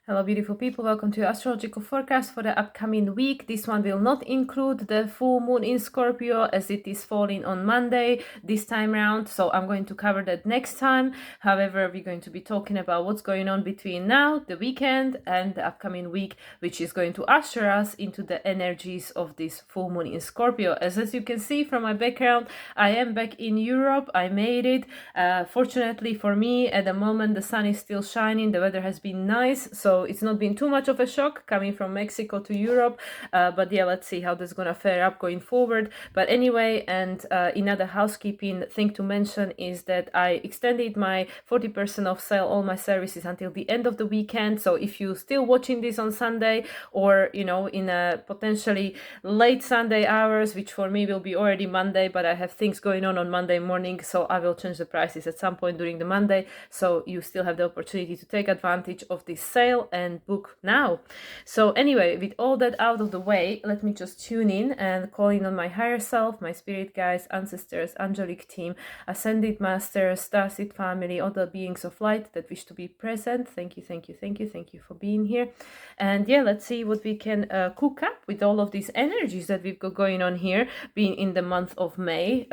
Hello beautiful people, welcome to Astrological Forecast for the upcoming week. This one will not include the full moon in Scorpio as it is falling on Monday this time round, so I'm going to cover that next time. However, we're going to be talking about what's going on between now, the weekend, and the upcoming week, which is going to usher us into the energies of this full moon in Scorpio. As you can see from my background, I am back in Europe. I made it. Fortunately for me, at the moment the sun is still shining, the weather has been nice, so it's not been too much of a shock coming from Mexico to Europe, but yeah, let's see how this is gonna fare up going forward. But anyway, and another housekeeping thing to mention is that I extended my 40% off sale, all my services, until the end of the weekend. So if you're still watching this on Sunday, or you know, in a potentially late Sunday hours, which for me will be already Monday, but I have things going on Monday morning, so I will change the prices at some point during the Monday, so you still have the opportunity to take advantage of this sale and book now. So anyway, with all that out of the way, let me just tune in and call in on my higher self, my spirit guides, ancestors, angelic team, ascended masters, starseed family, other beings of light that wish to be present. Thank you, thank you, thank you, thank you for being here. And yeah, let's see what we can cook up with all of these energies that we've got going on here, being in the month of May.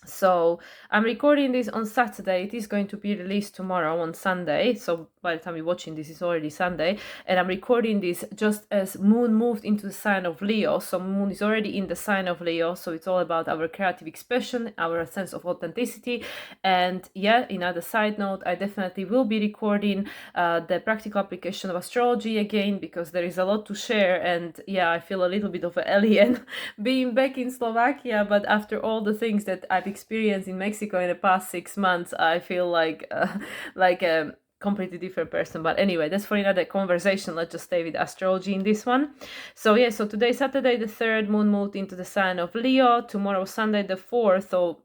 So I'm recording this on Saturday. It is going to be released tomorrow on Sunday. So by the time you're watching this, it's already Sunday. And I'm recording this just as Moon moved into the sign of Leo. So Moon is already in the sign of Leo. So it's all about our creative expression, our sense of authenticity. And yeah, another side note, I definitely will be recording the practical application of astrology again, because there is a lot to share. And yeah, I feel a little bit of an alien being back in Slovakia. But after all the things that I've experienced in Mexico in the past 6 months, I feel like a completely different person. But anyway, that's for another conversation. Let's just stay with astrology in this one. So yeah, so today, Saturday the 3rd, Moon moved into the sign of Leo. Tomorrow, Sunday the 4th, so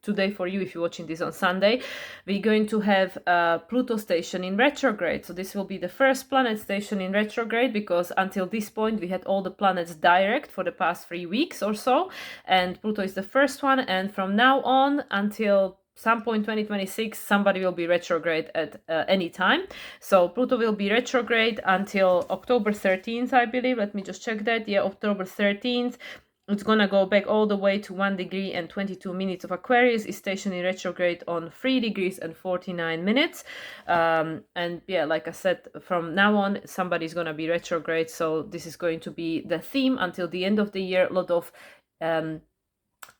today for you if you're watching this on Sunday, we're going to have Pluto station in retrograde. So this will be the first planet station in retrograde, because until this point we had all the planets direct for the past 3 weeks or so, and Pluto is the first one. And from now on until some point 2026, somebody will be retrograde at any time. So Pluto will be retrograde until October 13th, I believe. Let me just check that. Yeah, October 13th. It's gonna go back all the way to 1 degree and 22 minutes of Aquarius. Is stationed in retrograde on 3 degrees and 49 minutes. And yeah, like I said, from now on, somebody's gonna be retrograde. So this is going to be the theme until the end of the year. A lot of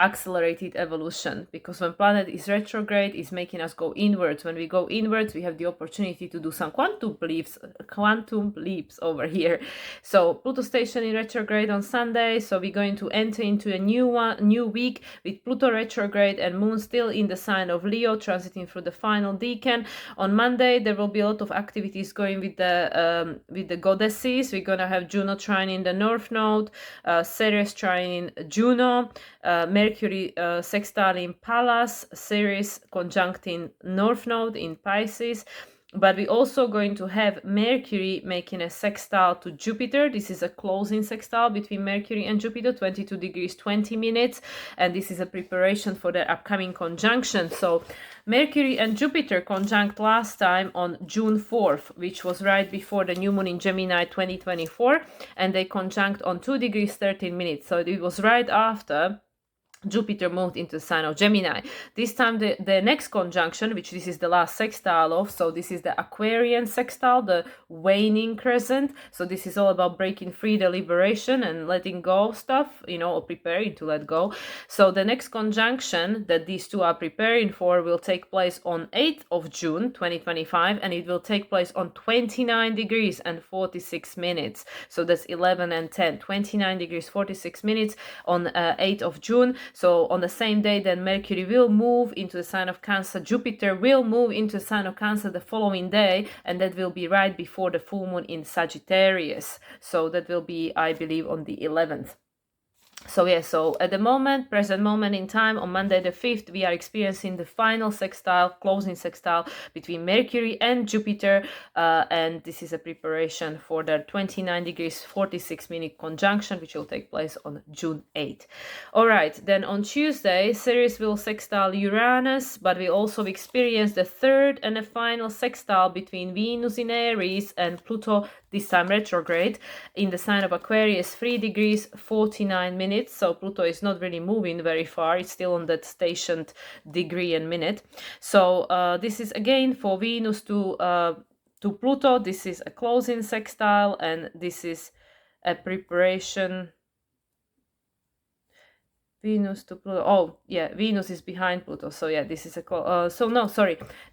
accelerated evolution, because when planet is retrograde, is making us go inwards. When we go inwards, we have the opportunity to do some quantum leaps over here. So Pluto station in retrograde on Sunday, so we're going to enter into a new week with Pluto retrograde and Moon still in the sign of Leo, transiting through the final decan. On Monday there will be a lot of activities going with the goddesses. We're gonna have Juno trining the North Node, Ceres trining Juno, Mercury sextile in Pallas, Ceres conjuncting North Node in Pisces. But we're also going to have Mercury making a sextile to Jupiter. This is a closing sextile between Mercury and Jupiter, 22 degrees 20 minutes. And this is a preparation for the upcoming conjunction. So Mercury and Jupiter conjunct last time on June 4th, which was right before the new moon in Gemini 2024. And they conjunct on 2 degrees 13 minutes. So it was right after Jupiter moved into the sign of Gemini. This time the next conjunction, which this is the last sextile of, so this is the Aquarian sextile, the waning crescent. So this is all about breaking free, the liberation and letting go of stuff, you know, or preparing to let go. So the next conjunction that these two are preparing for will take place on 8th of June 2025, and it will take place on 29 degrees and 46 minutes. So that's 11 and 10, 29 degrees 46 minutes on 8th of June. So on the same day, then Mercury will move into the sign of Cancer. Jupiter will move into the sign of Cancer the following day, and that will be right before the full moon in Sagittarius. So that will be, I believe, on the 11th. So yeah, so at the moment, present moment in time, on Monday the 5th, we are experiencing the final sextile, closing sextile between Mercury and Jupiter, and this is a preparation for the 29 degrees 46-minute conjunction, which will take place on June 8th. All right, then on Tuesday, Ceres will sextile Uranus, but we also experience the third and the final sextile between Venus in Aries and Pluto, this time retrograde, in the sign of Aquarius, 3 degrees 49 minutes. So Pluto is not really moving very far. It's still on that stationed degree and minute. So this is again for Venus to Pluto. This is a closing sextile, and this is a preparation. Venus to Pluto. Oh, yeah, Venus is behind Pluto. So yeah, this is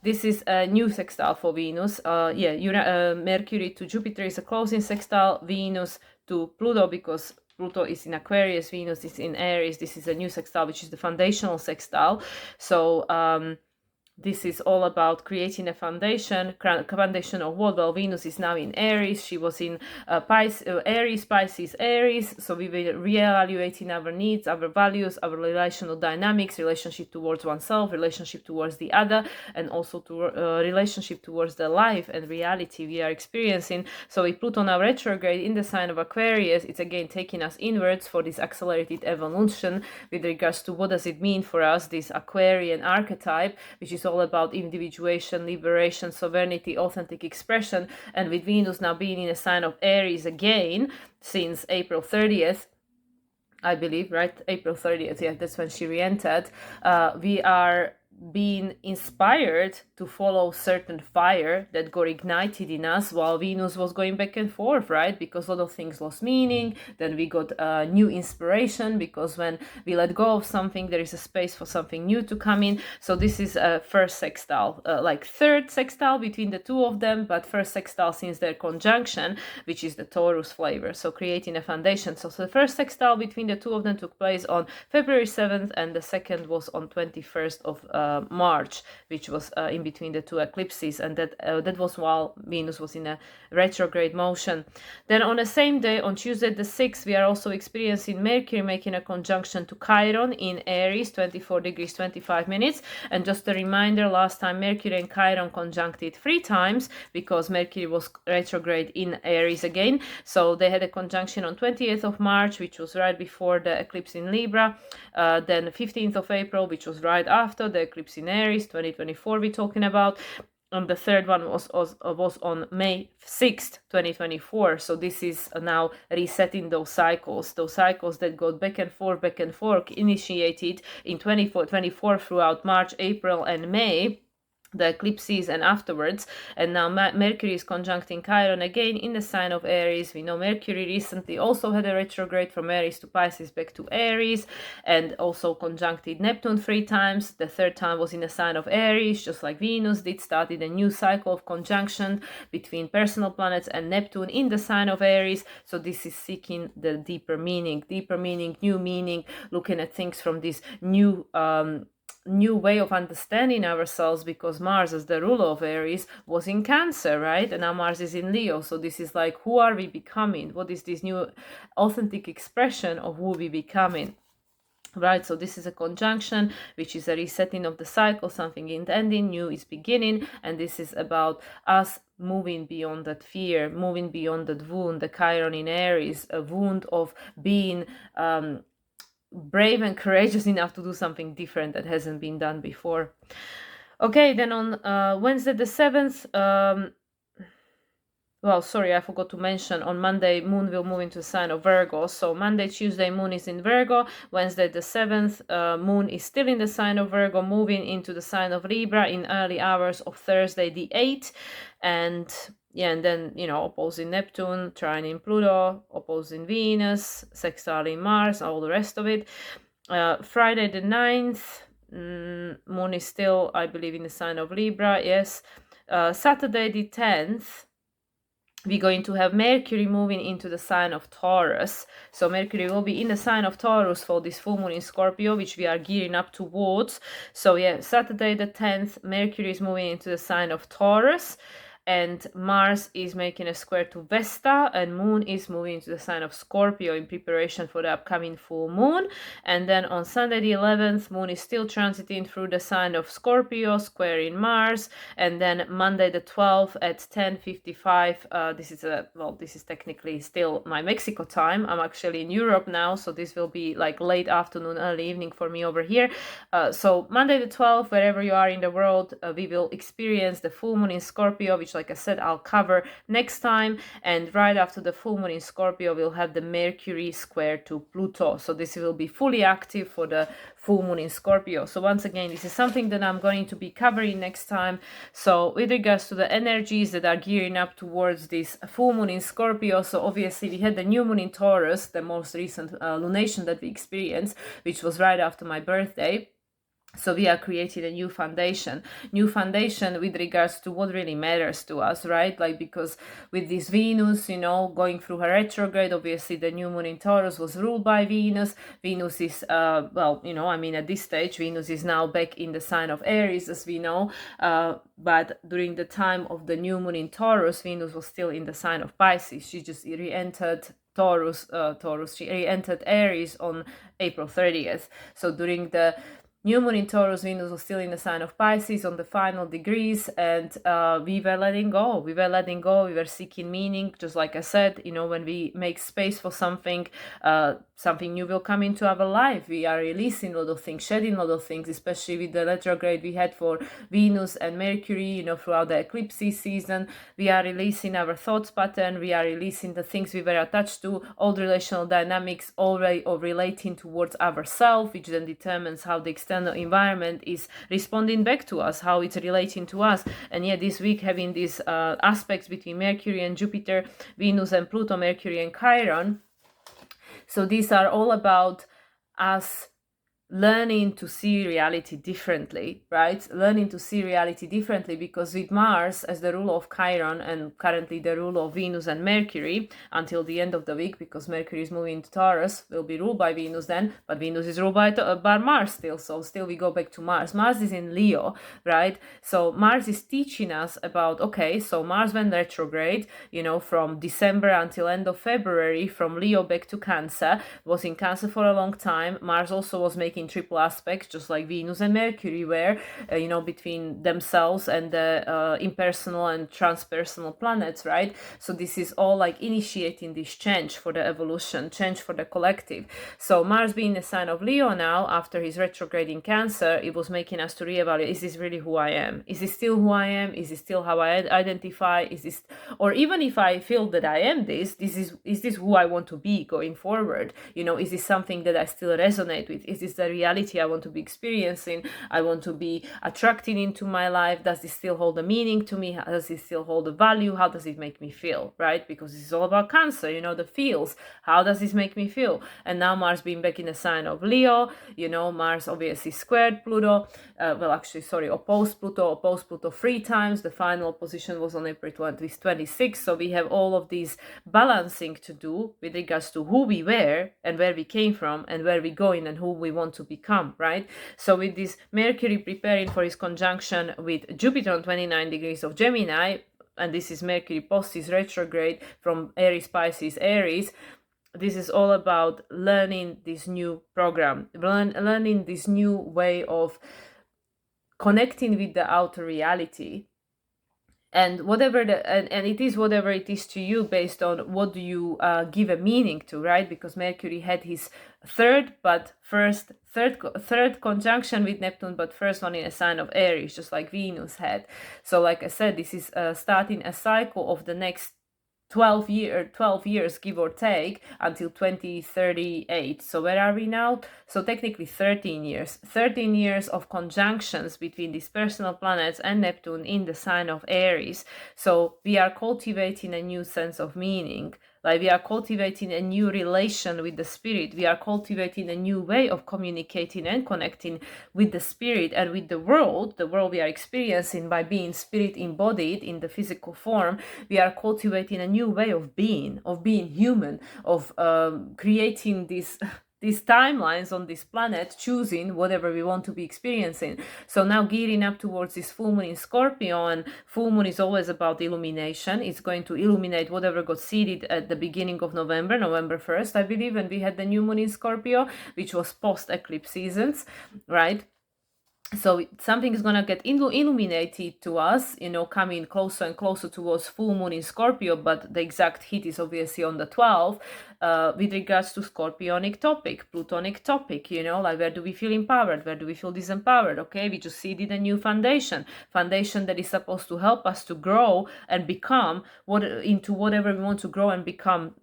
this is a new sextile for Venus. Mercury to Jupiter is a closing sextile. Venus to Pluto, because Pluto is in Aquarius, Venus is in Aries. This is a new sextile, which is the foundational sextile. So this is all about creating a foundation of what? Well, Venus is now in Aries. She was in Aries, Pisces, Aries. So we will reevaluating our needs, our values, our relational dynamics, relationship towards oneself, relationship towards the other, and also to relationship towards the life and reality we are experiencing. So with Pluto now retrograde in the sign of Aquarius, it's again taking us inwards for this accelerated evolution with regards to what does it mean for us, this Aquarian archetype, which is all about individuation, liberation, sovereignty, authentic expression. And with Venus now being in a sign of Aries again since April 30th, I believe, right? April 30th, yeah, that's when she re-entered. We are being inspired to follow certain fire that got ignited in us while Venus was going back and forth, right? Because a lot of things lost meaning. Then we got new inspiration, because when we let go of something, there is a space for something new to come in. So this is a first sextile, like third sextile between the two of them, but first sextile since their conjunction, which is the Taurus flavor. So creating a foundation. So the first sextile between the two of them took place on February 7th, and the second was on 21st of March, which was in between the two eclipses, and that was while Venus was in a retrograde motion. Then on the same day, on Tuesday the 6th, we are also experiencing Mercury making a conjunction to Chiron in Aries, 24 degrees 25 minutes. And just a reminder, last time Mercury and Chiron conjuncted 3 times, because Mercury was retrograde in Aries again. So they had a conjunction on 20th of March, which was right before the eclipse in Libra. Then 15th of April, which was right after the eclipse in Aries, 2024 we're talking about. And the third one was on May 6th, 2024. So this is now resetting those cycles that go back and forth, initiated in 24 throughout March, April, and May, the eclipses and afterwards. And now Mercury is conjuncting Chiron again in the sign of Aries. We know Mercury recently also had a retrograde from Aries to Pisces back to Aries, and also conjuncted Neptune 3 times. The third time was in the sign of Aries, just like Venus did, started a new cycle of conjunction between personal planets and Neptune in the sign of Aries. So this is seeking the deeper meaning, new meaning, looking at things from this new way of understanding ourselves, because Mars, as the ruler of Aries, was in Cancer, right? And now Mars is in Leo. So this is like, who are we becoming? What is this new authentic expression of who we becoming? Right, so this is a conjunction, which is a resetting of the cycle, something is ending, new is beginning, and this is about us moving beyond that fear, moving beyond that wound, the Chiron in Aries, a wound of being brave and courageous enough to do something different that hasn't been done before. Okay, then on Wednesday the 7th, well, sorry, I forgot to mention, on Monday, Moon will move into the sign of Virgo. So Monday, Tuesday, Moon is in Virgo. Wednesday the 7th, Moon is still in the sign of Virgo, moving into the sign of Libra in early hours of Thursday the 8th. And yeah, and then, opposing Neptune, trining Pluto, opposing Venus, sextiling Mars, all the rest of it. Friday the 9th, Moon is still, I believe, in the sign of Libra, yes. Saturday the 10th, we're going to have Mercury moving into the sign of Taurus. So Mercury will be in the sign of Taurus for this full moon in Scorpio, which we are gearing up towards. So yeah, Saturday the 10th, Mercury is moving into the sign of Taurus. and Mars is making a square to Vesta, and Moon is moving to the sign of Scorpio in preparation for the upcoming full moon. And then on Sunday the 11th, Moon is still transiting through the sign of Scorpio, squaring Mars, and then Monday the 12th at 10:55. This is technically still my Mexico time. I'm actually in Europe now, so this will be like late afternoon, early evening for me over here. So Monday the 12th, wherever you are in the world, we will experience the full moon in Scorpio, which, like I said, I'll cover next time. And right after the full moon in Scorpio, we'll have the Mercury square to Pluto. So this will be fully active for the full moon in Scorpio. So once again, this is something that I'm going to be covering next time. So with regards to the energies that are gearing up towards this full moon in Scorpio, so obviously we had the new moon in Taurus, the most recent lunation that we experienced, which was right after my birthday. So we are creating a new foundation with regards to what really matters to us, right? Like, because with this Venus, going through her retrograde, obviously the new moon in Taurus was ruled by Venus. Venus is, at this stage, Venus is now back in the sign of Aries, as we know. But during the time of the new moon in Taurus, Venus was still in the sign of Pisces. She just re-entered Taurus. She re-entered Aries on April 30th. So during the new moon in Taurus, Venus was still in the sign of Pisces on the final degrees, and we were letting go. We were seeking meaning, just like I said, when we make space for something, something new will come into our life. We are releasing a lot of things, shedding a lot of things, especially with the retrograde we had for Venus and Mercury, throughout the eclipses season. We are releasing our thoughts pattern, we are releasing the things we were attached to, all the relational dynamics, all way of relating towards ourselves, which then determines how the external environment is responding back to us, how it's relating to us. And yet this week, having these aspects between Mercury and Jupiter, Venus and Pluto, Mercury and Chiron. So these are all about us learning to see reality differently, right? Learning to see reality differently, because with Mars as the ruler of Chiron and currently the ruler of Venus and Mercury until the end of the week, because Mercury is moving to Taurus, will be ruled by Venus then, but Venus is ruled by Mars still. So still we go back to Mars. Mars is in Leo, right? So Mars is teaching us about, okay, so Mars went retrograde, from December until end of February, from Leo back to Cancer, was in Cancer for a long time. Mars also was making triple aspects, just like Venus and Mercury were, between themselves and the impersonal and transpersonal planets, right? So this is all like initiating this change for the evolution, change for the collective. So Mars being a sign of Leo now, after his retrograde in Cancer, it was making us to reevaluate, is this really who I am? Is this still who I am? Is this still how I identify? Is this, or even if I feel that I am is this who I want to be going forward? Is this something that I still resonate with? Is this the reality I want to be experiencing, I want to be attracting into my life? Does this still hold a meaning to me? Does it still hold a value? How does it make me feel, right? Because this is all about Cancer, the feels. How does this make me feel? And now Mars being back in the sign of Leo, Mars obviously squared Pluto, opposed Pluto 3 times. The final position was on April 26th. So we have all of these balancing to do with regards to who we were and where we came from and where we're going and who we want to become, right? So with this Mercury preparing for his conjunction with Jupiter on 29 degrees of Gemini, and this is Mercury post his retrograde from Aries, Pisces, Aries, this is all about learning this new program, learning this new way of connecting with the outer reality. And whatever and it is whatever it is to you, based on what do you give a meaning to, right? Because Mercury had his third conjunction with Neptune, but first one in a sign of Aries, just like Venus had. So like I said, this is starting a cycle of the next 12 years, give or take, until 2038. So where are we now? So technically 13 years of conjunctions between these personal planets and Neptune in the sign of Aries. So we are cultivating a new sense of meaning. Like, we are cultivating a new relation with the spirit. We are cultivating a new way of communicating and connecting with the spirit and with the world we are experiencing by being spirit embodied in the physical form. We are cultivating a new way of being human, of creating this these timelines on this planet, choosing whatever we want to be experiencing. So now gearing up towards this full moon in Scorpio, and full moon is always about illumination. It's going to illuminate whatever got seeded at the beginning of November, November 1st, I believe, and we had the new moon in Scorpio, which was post-eclipse seasons, right? So something is going to get illuminated to us, coming closer and closer towards full moon in Scorpio, but the exact hit is obviously on the 12th, with regards to scorpionic topic, plutonic topic, like where do we feel empowered, where do we feel disempowered? Okay, we just seeded a new foundation that is supposed to help us to grow and become into whatever we want to grow and become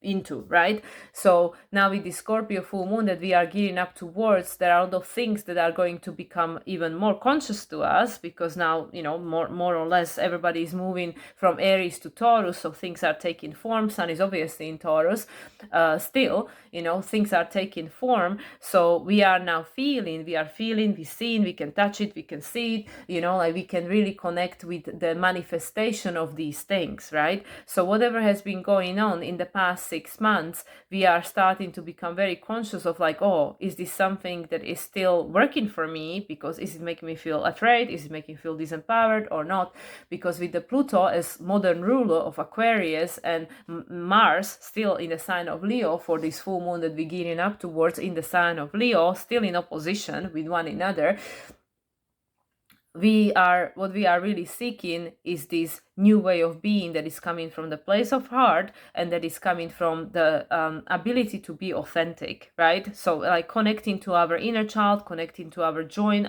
into, right? So now with the Scorpio full moon that we are gearing up towards, there are a lot of things that are going to become even more conscious to us, because now, more or less everybody is moving from Aries to Taurus, so things are taking form. Sun is obviously in Taurus, still, things are taking form. So we are now feeling, we see, we can touch it, we can see it, like we can really connect with the manifestation of these things, right? So whatever has been going on in the past 6 months, we are starting to become very conscious of like, oh, is this something that is still working for me? Because is it making me feel afraid? Is it making me feel disempowered or not? Because with the Pluto as modern ruler of Aquarius and Mars still in the sign of Leo for this full moon that we're gearing up towards in the sign of Leo, still in opposition with one another, what we are really seeking is this new way of being that is coming from the place of heart, and that is coming from the ability to be authentic, right? So like connecting to our inner child, connecting to our joy,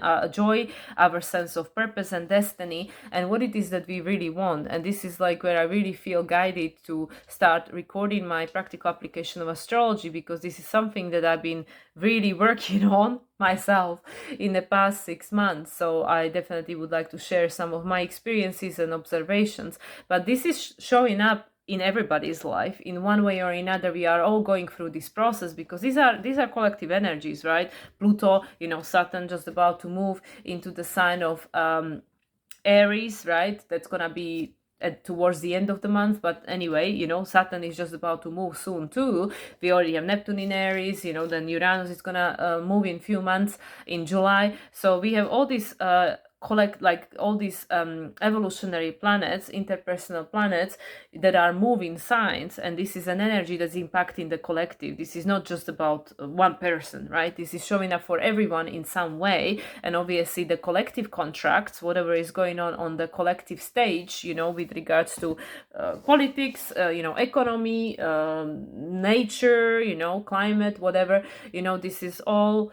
our sense of purpose and destiny, and what it is that we really want. And this is like where I really feel guided to start recording my practical application of astrology, because this is something that I've been really working on myself in the past 6 months. So I definitely would like to share some of my experiences and observations, but this is showing up in everybody's life in one way or another. We are all going through this process because these are collective energies, right? Pluto, Saturn just about to move into the sign of Aries, right? That's gonna be towards the end of the month, but anyway, Saturn is just about to move soon too. We already have Neptune in Aries, then Uranus is gonna move in few months in July. So we have all these all these evolutionary planets, interpersonal planets that are moving signs, and this is an energy that's impacting the collective. This is not just about one person, right? This is showing up for everyone in some way, and obviously the collective contracts, whatever is going on the collective stage, with regards to politics, economy, nature, climate, whatever, this is all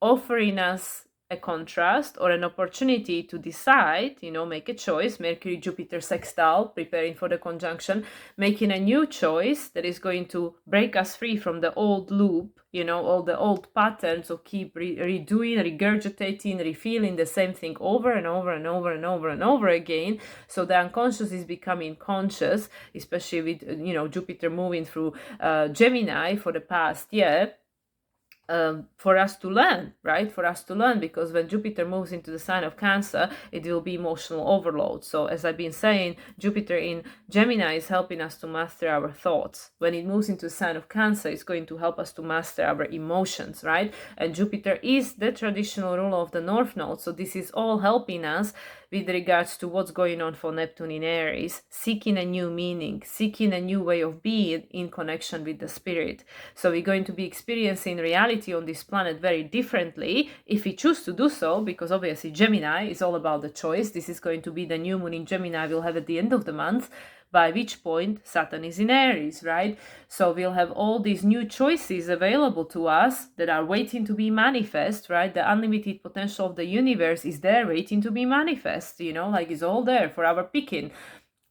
offering us a contrast or an opportunity to decide, make a choice. Mercury, Jupiter sextile, preparing for the conjunction, making a new choice that is going to break us free from the old loop, all the old patterns of keep redoing, regurgitating, refeeling the same thing over and over and over and over and over again. So the unconscious is becoming conscious, especially with, Jupiter moving through Gemini for the past year. For us to learn, right? For us to learn, because when Jupiter moves into the sign of Cancer, it will be emotional overload. So as I've been saying, Jupiter in Gemini is helping us to master our thoughts. When it moves into the sign of Cancer, it's going to help us to master our emotions, right? And Jupiter is the traditional ruler of the North Node. So this is all helping us with regards to what's going on for Neptune in Aries, seeking a new meaning, seeking a new way of being in connection with the spirit. So we're going to be experiencing reality on this planet very differently if we choose to do so, because obviously Gemini is all about the choice. This is going to be the new moon in Gemini we'll have at the end of the month, by which point Saturn is in Aries, right? So we'll have all these new choices available to us that are waiting to be manifest, right? The unlimited potential of the universe is there waiting to be manifest, it's all there for our picking.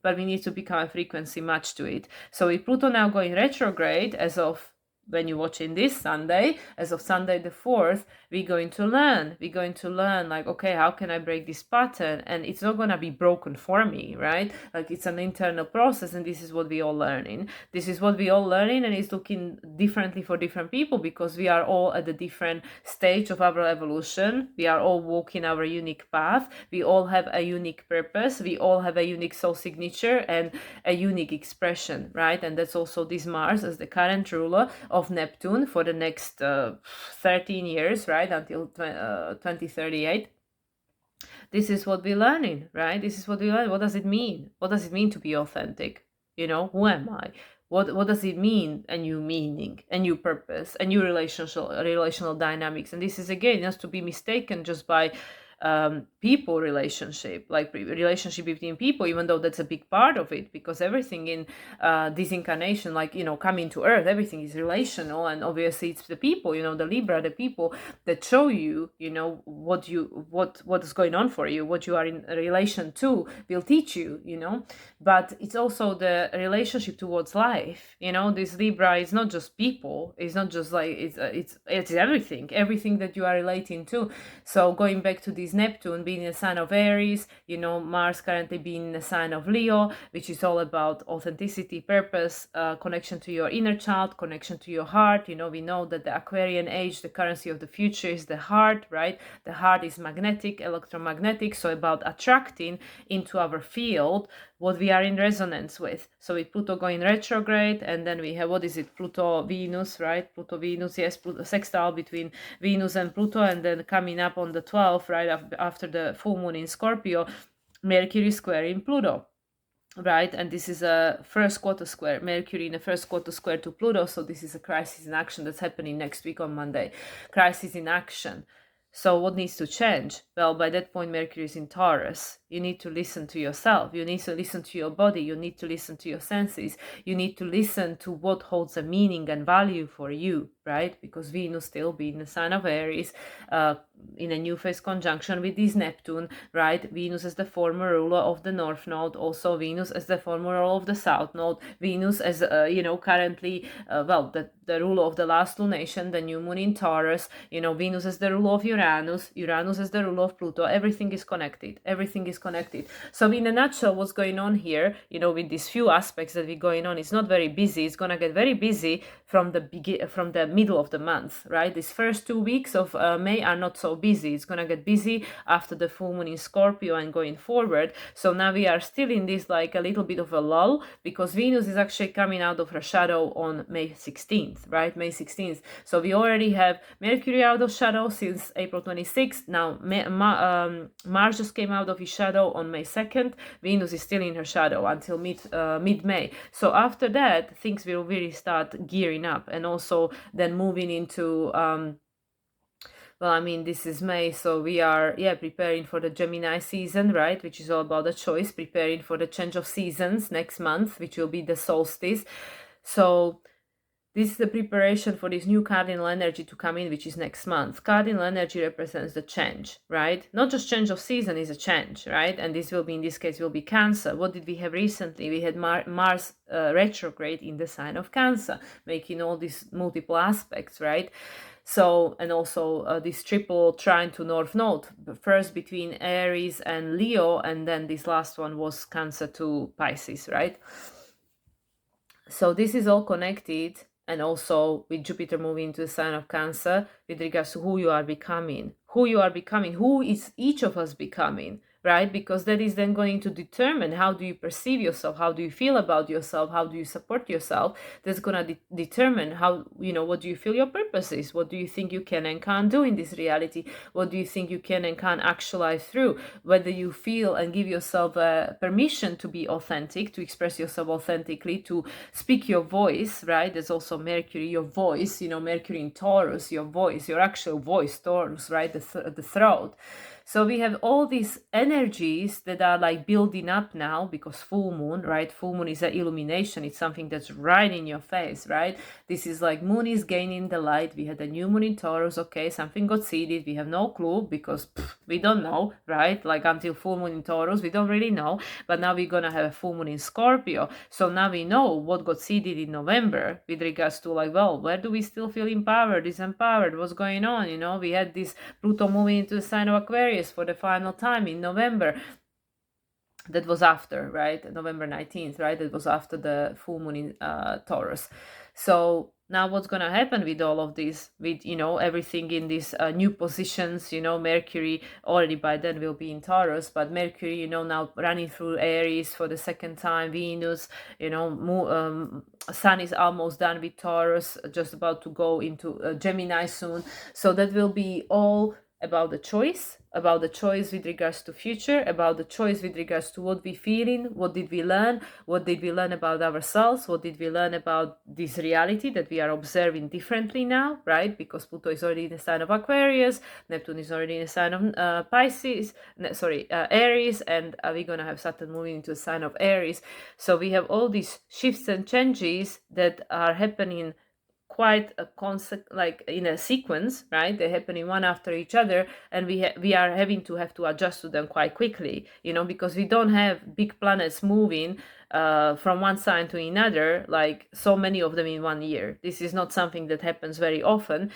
But we need to become a frequency match to it. So with Pluto now going retrograde as of when you're watching this Sunday, as of Sunday the 4th, we're going to learn like, okay, how can I break this pattern? And it's not going to be broken for me, right? Like it's an internal process, and this is what we're all learning. And it's looking differently for different people, because we are all at a different stage of our evolution. We are all walking our unique path. We all have a unique purpose. We all have a unique soul signature and a unique expression, right? And that's also this Mars as the current ruler of Neptune for the next 13 years, right, until 2038. This is what we're learning, right? This is what we learn. What does it mean? What does it mean to be authentic? Who am I? What does it mean? A new meaning, a new purpose, a new relational dynamics. And this is again not to be mistaken just by people relationship, like relationship between people, even though that's a big part of it, because everything in this incarnation, like coming to earth, everything is relational. And obviously it's the people, the Libra, the people that show you what is going on for you, what you are in relation to, will teach you, but it's also the relationship towards life. This Libra is not just people, it's not just like it's everything that you are relating to. So going back to this Neptune being in the sign of Aries, Mars currently being in the sign of Leo, which is all about authenticity, purpose, connection to your inner child, connection to your heart. We know that the Aquarian age, the currency of the future is the heart, right? The heart is magnetic, electromagnetic, so about attracting into our field what we are in resonance with. So with Pluto going retrograde, and then we have, what is it, Pluto Venus, right? Pluto Venus, yes, Pluto sextile between Venus and Pluto, and then coming up on the 12th, right after the full moon in Scorpio, Mercury square in Pluto. Right, and this is a first quarter square, Mercury in a first quarter square to Pluto, so this is a crisis in action that's happening next week on Monday. Crisis in action. So what needs to change? Well, by that point, Mercury is in Taurus. You need to listen to yourself. You need to listen to your body. You need to listen to your senses. You need to listen to what holds a meaning and value for you, right? Because Venus still being the sign of Aries, in a new phase conjunction with this Neptune, right? Venus as the former ruler of the North Node, also Venus as the former ruler of the South Node, Venus as, currently, the ruler of the last lunation, the new moon in Taurus, Venus as the ruler of Uranus as the ruler of Pluto. Everything is connected. So in a nutshell, what's going on here, with these few aspects that we're going on, it's not very busy. It's going to get very busy from the middle of the month, right? These first 2 weeks of May are not so busy. It's going to get busy after the full moon in Scorpio and going forward. So now we are still in this like a little bit of a lull, because Venus is actually coming out of her shadow on May 16th, right? May 16th. So we already have Mercury out of shadow since April 26th. Now Mars just came out of his shadow on May 2nd. Venus is still in her shadow until mid-May. So after that, things will really start gearing up, and also then moving into this is May, so we are preparing for the Gemini season, right, which is all about the choice, preparing for the change of seasons next month, which will be the solstice. So this is the preparation for this new cardinal energy to come in, which is next month. Cardinal energy represents the change, right? Not just change of season, is a change, right? And this will be, in this case, will be Cancer. What did we have recently? We had Mars retrograde in the sign of Cancer, making all these multiple aspects, right? So, and also this triple trine to North Node, first between Aries and Leo, and then this last one was Cancer to Pisces, right? So this is all connected, and also with Jupiter moving into the sign of Cancer with regards to who you are becoming. Who is each of us becoming, right? Because that is then going to determine how do you perceive yourself, how do you feel about yourself, how do you support yourself. That's going to determine how, what do you feel your purpose is, what do you think you can and can't do in this reality, what do you think you can and can't actualize through, whether you feel and give yourself permission to be authentic, to express yourself authentically, to speak your voice, right? There's also Mercury, your voice, Mercury in Taurus, your voice, your actual voice, Taurus, right? The throat. So we have all these energies that are like building up now, because full moon, right? Full moon is an illumination. It's something that's right in your face, right? This is like moon is gaining the light. We had a new moon in Taurus. Okay, something got seeded. We have no clue, because we don't know, right? Like until full moon in Taurus, we don't really know. But now we're going to have a full moon in Scorpio. So now we know what got seeded in November with regards to like, well, where do we still feel empowered, disempowered? What's going on? We had this Pluto moving into the sign of Aquarius for the final time in November. That was after, right? November 19th, right? That was after the full moon in Taurus. So now what's going to happen with all of this, with everything in these new positions. Mercury already by then will be in Taurus, but Mercury now running through Aries for the second time, Venus, Sun is almost done with Taurus, just about to go into Gemini soon. So that will be all about the choice with regards to future, about the choice with regards to what we feeling, what did we learn about ourselves, what did we learn about this reality that we are observing differently now, right? Because Pluto is already in the sign of Aquarius, Neptune is already in the sign of Aries, and we're gonna have Saturn moving into the sign of Aries. So we have all these shifts and changes that are happening quite a like in a sequence, right? They're happening one after each other, and we are having to adjust to them quite quickly, because we don't have big planets moving from one sign to another, like so many of them in 1 year. This is not something that happens very often,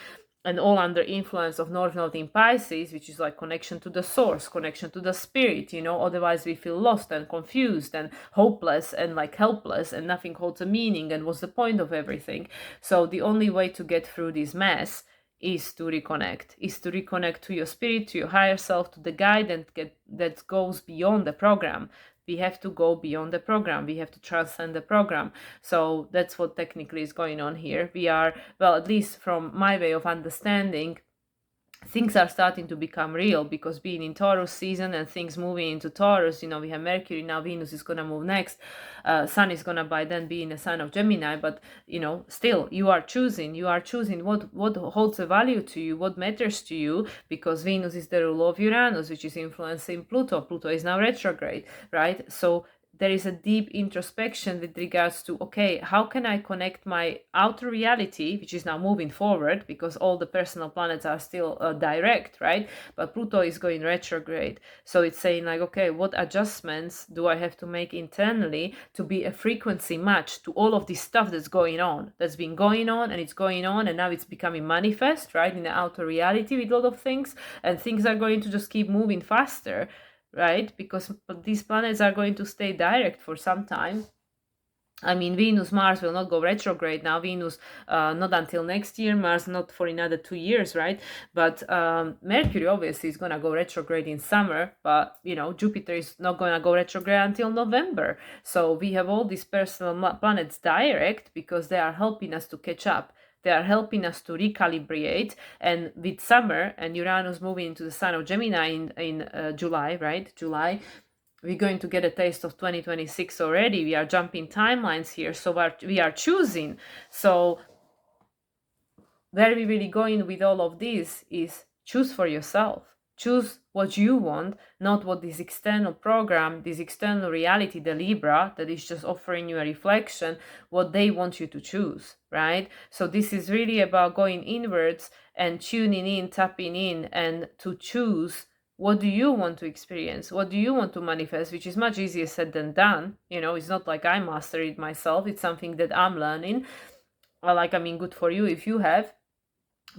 and all under influence of North Node in Pisces, which is like connection to the source, connection to the spirit, otherwise we feel lost and confused and hopeless and like helpless, and nothing holds a meaning, and what's the point of everything? So the only way to get through this mess is to reconnect to your spirit, to your higher self, to the guide that goes beyond the program. We have to go beyond the program. We have to transcend the program. So that's what technically is going on here. We are, well, at least from my way of understanding, things are starting to become real, because being in Taurus season and things moving into Taurus, we have Mercury now, Venus is going to move next, Sun is going to by then be in a sign of Gemini, but still you are choosing what holds a value to you, what matters to you, because Venus is the ruler of Uranus, which is influencing Pluto is now retrograde, right? So there is a deep introspection with regards to, okay, how can I connect my outer reality, which is now moving forward, because all the personal planets are still direct, right? But Pluto is going retrograde. So it's saying like, okay, what adjustments do I have to make internally to be a frequency match to all of this stuff that's going on, that's been going on, and it's going on, and now it's becoming manifest, right, in the outer reality with a lot of things, and things are going to just keep moving faster, right? Because these planets are going to stay direct for some time. I mean, Venus, Mars will not go retrograde now. Venus, not until next year. Mars, not for another 2 years, right? But Mercury, obviously, is going to go retrograde in summer. But, Jupiter is not going to go retrograde until November. So we have all these personal planets direct because they are helping us to catch up. They are helping us to recalibrate. And with summer and Uranus moving into the sign of Gemini in July, right? July, we're going to get a taste of 2026 already. We are jumping timelines here, so we are choosing. So where we really going with all of this is choose for yourself. Choose what you want, not what this external program, this external reality, the Libra, that is just offering you a reflection, what they want you to choose, right? So this is really about going inwards and tuning in, tapping in, and to choose what do you want to experience, what do you want to manifest, which is much easier said than done. It's not like I mastered it myself. It's something that I'm learning. Good for you if you have.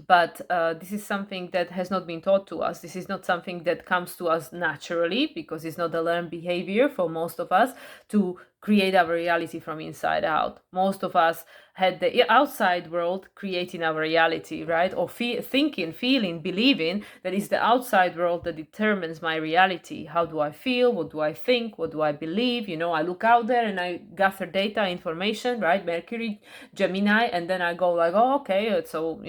But this is something that has not been taught to us. This is not something that comes to us naturally, because it's not a learned behavior for most of us to create our reality from inside out. Most of us had the outside world creating our reality, right? Or thinking, feeling, believing that it's the outside world that determines my reality. How do I feel? What do I think? What do I believe? I look out there and I gather data, information, right? Mercury, Gemini, and then I go like, oh, okay, so,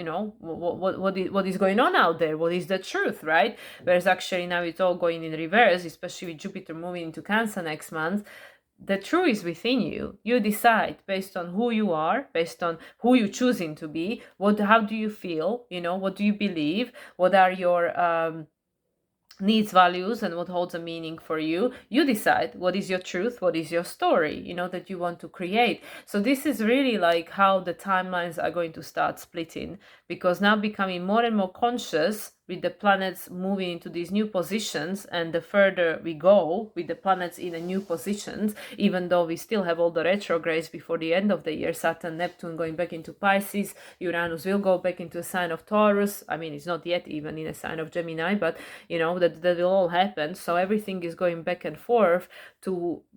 what is going on out there? What is the truth, right? Whereas actually now it's all going in reverse, especially with Jupiter moving into Cancer next month. The truth is within you. You decide based on who you are, based on who you're choosing to be. How do you feel? What do you believe? What are your needs, values, and what holds a meaning for you? You decide what is your truth, what is your story, that you want to create. So this is really like how the timelines are going to start splitting, because now becoming more and more conscious with the planets moving into these new positions, and the further we go with the planets in a new positions, even though we still have all the retrogrades before the end of the year, Saturn, Neptune going back into Pisces, Uranus will go back into a sign of Taurus. I mean, it's not yet even in a sign of Gemini, but that will all happen. So everything is going back and forth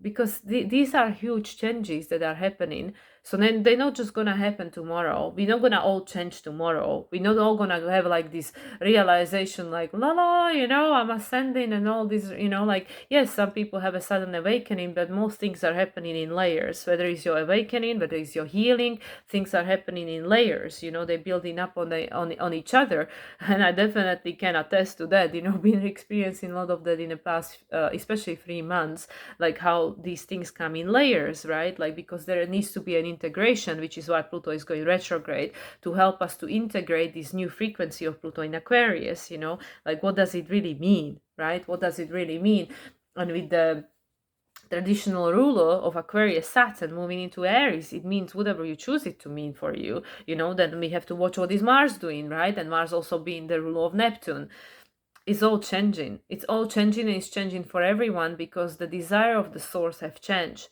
because these are huge changes that are happening. So then they're not just gonna happen tomorrow. We're not gonna all change tomorrow. We're not all gonna have like this realization like, la, I'm ascending and all this, like, yes, some people have a sudden awakening, but most things are happening in layers. Whether it's your awakening, whether it's your healing, things are happening in layers, they're building up on each other. And I definitely can attest to that, been experiencing a lot of that in the past, especially 3 months, like how these things come in layers, right? Like, because there needs to be an integration, which is why Pluto is going retrograde, to help us to integrate this new frequency of Pluto in Aquarius, like what does it really mean, right? What does it really mean? And with the traditional ruler of Aquarius, Saturn, moving into Aries, it means whatever you choose it to mean for you, then we have to watch what is Mars doing, right? And Mars also being the ruler of Neptune. It's all changing. It's all changing, and it's changing for everyone because the desire of the source have changed.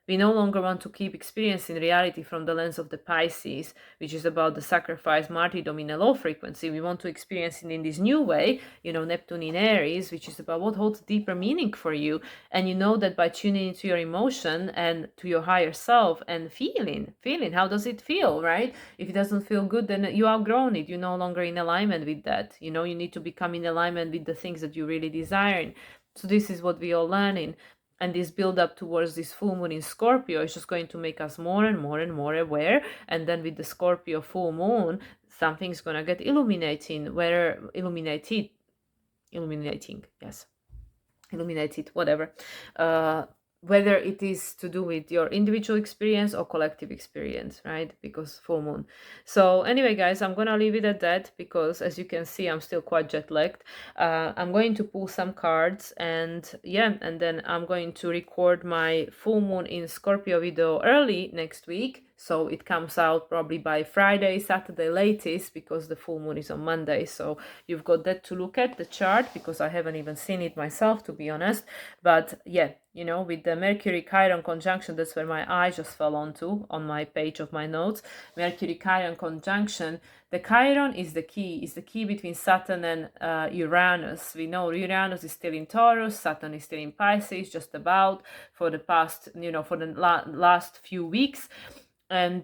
We no longer want to keep experiencing reality from the lens of the Pisces, which is about the sacrifice, martyrdom in a low frequency. We want to experience it in this new way, Neptune in Aries, which is about what holds deeper meaning for you. And you know that by tuning into your emotion and to your higher self and feeling, how does it feel, right? If it doesn't feel good, then you outgrown it. You're no longer in alignment with that. You need to become in alignment with the things that you really desire. So this is what we are learning. And this build up towards this full moon in Scorpio is just going to make us more and more and more aware. And then with the Scorpio full moon, something's going to get illuminating, whatever. Whether it is to do with your individual experience or collective experience, right? Because full moon. So anyway, guys, I'm gonna leave it at that because as you can see, I'm still quite jet lagged. I'm going to pull some cards and then I'm going to record my full moon in Scorpio video early next week. So it comes out probably by Friday, Saturday latest, because the full moon is on Monday. So you've got that to look at, the chart, because I haven't even seen it myself, to be honest. But yeah, with the Mercury Chiron conjunction, that's where my eye just fell onto on my page of my notes. Mercury Chiron conjunction. The Chiron is the key between Saturn and Uranus. We know Uranus is still in Taurus, Saturn is still in Pisces, just about for the past, for the last few weeks. And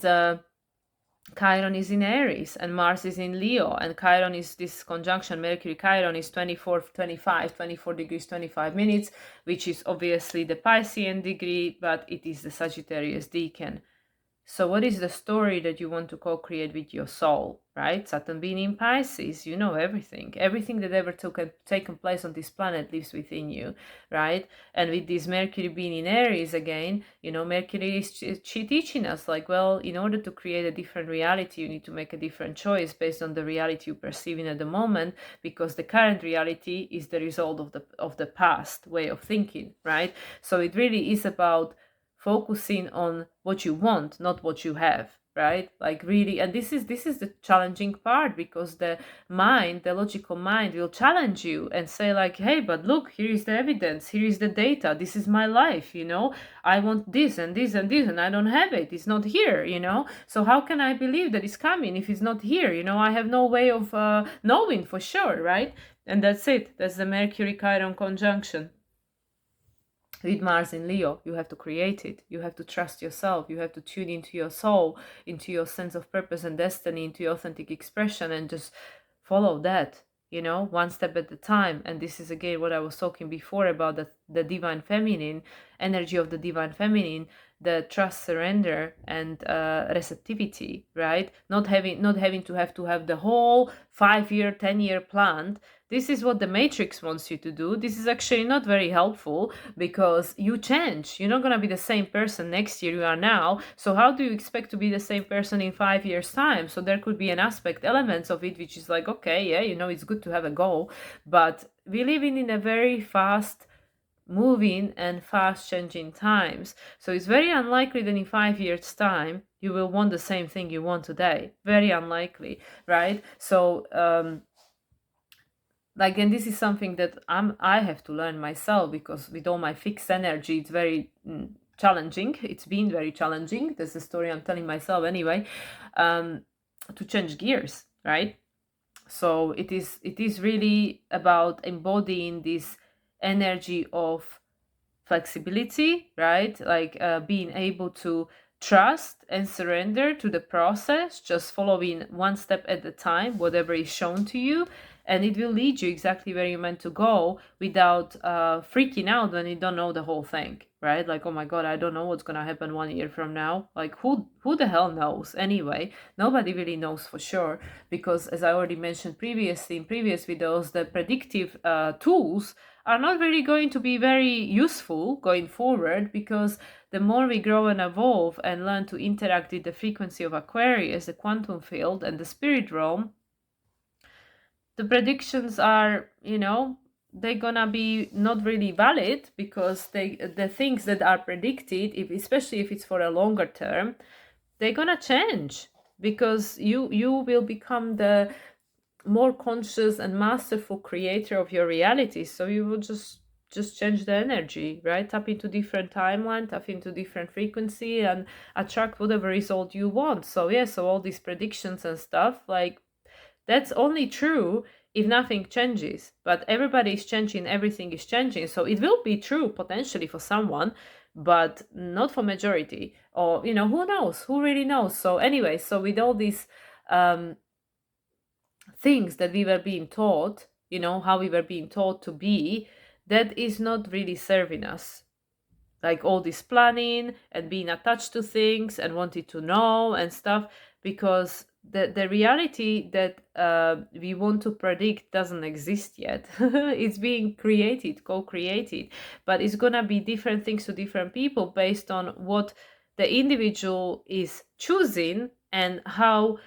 Chiron is in Aries and Mars is in Leo, and Chiron is this conjunction, Mercury Chiron is 24 degrees 25 minutes, which is obviously the Piscean degree, but it is the Sagittarius decan. So what is the story that you want to co-create with your soul, right? Saturn being in Pisces, you know everything. Everything that ever taken place on this planet lives within you, right? And with this Mercury being in Aries again, Mercury is teaching us like, well, in order to create a different reality, you need to make a different choice based on the reality you're perceiving at the moment, because the current reality is the result of the past way of thinking, right? So it really is about focusing on what you want, not what you have, right? Like really, and this is the challenging part, because the logical mind will challenge you and say like, hey, but look, here is the evidence, here is the data, this is my life, I want this and this and this and I don't have it, it's not here, so how can I believe that it's coming if it's not here? I have no way of knowing for sure, right? And that's it. That's the Mercury Chiron conjunction. With Mars in Leo, you have to create it. You have to trust yourself. You have to tune into your soul, into your sense of purpose and destiny, into your authentic expression, and just follow that, one step at a time. And this is again what I was talking before about the divine feminine, energy of the divine feminine, the trust, surrender, and receptivity, right? Not having to have the whole 5-year, 10-year plan. This is what the Matrix wants you to do. This is actually not very helpful because you change. You're not going to be the same person next year you are now. So how do you expect to be the same person in 5 years' time? So there could be an elements of it, which is like, okay, yeah, it's good to have a goal. But we live in a very fast moving and fast changing times. So it's very unlikely that in 5 years' time, you will want the same thing you want today. Very unlikely, right? So, and this is something that I have to learn myself, because with all my fixed energy, it's very challenging. It's been very challenging. That's the story I'm telling myself anyway, to change gears, right? So it is really about embodying this energy of flexibility, right? Like being able to trust and surrender to the process, just following one step at a time, whatever is shown to you, and it will lead you exactly where you're meant to go without freaking out when you don't know the whole thing, right? Like, oh my god, I don't know what's gonna happen 1 year from now. Like, who the hell knows anyway? Nobody really knows for sure, because as I already mentioned previously in previous videos, the predictive tools are not really going to be very useful going forward, because the more we grow and evolve and learn to interact with the frequency of Aquarius, the quantum field, and the spirit realm, the predictions are, they're gonna be not really valid, because the things that are predicted, especially if it's for a longer term, they're gonna change, because you will become the more conscious and masterful creator of your reality. So you will just change the energy, right? Tap into different timeline, tap into different frequency, and attract whatever result you want. So yeah, so all these predictions and stuff, like, that's only true if nothing changes. But everybody is changing, everything is changing. So it will be true potentially for someone, but not for majority. Or, who knows? Who really knows? So anyway, so with all these things that we were being taught, how we were being taught to be, that is not really serving us. Like all this planning and being attached to things and wanting to know and stuff, because the reality that we want to predict doesn't exist yet. It's being created, co-created, but it's gonna be different things to different people based on what the individual is choosing and how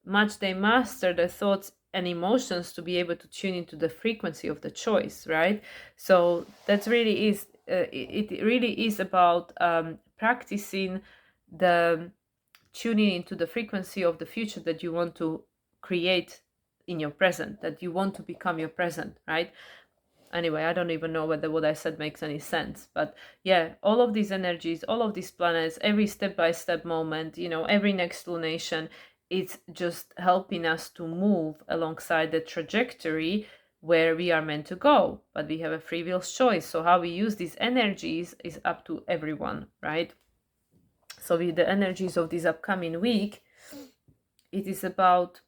much they master their thoughts and emotions to be able to tune into the frequency of the choice, right? So that's really is it really is about practicing the tuning into the frequency of the future that you want to create in your present, that you want to become your present, right? Anyway, I don't even know whether what I said makes any sense, but yeah, all of these energies, all of these planets, every step-by-step moment, every next lunation, it's just helping us to move alongside the trajectory where we are meant to go, but we have a free will choice. So how we use these energies is up to everyone, right? So with the energies of this upcoming week, it is about,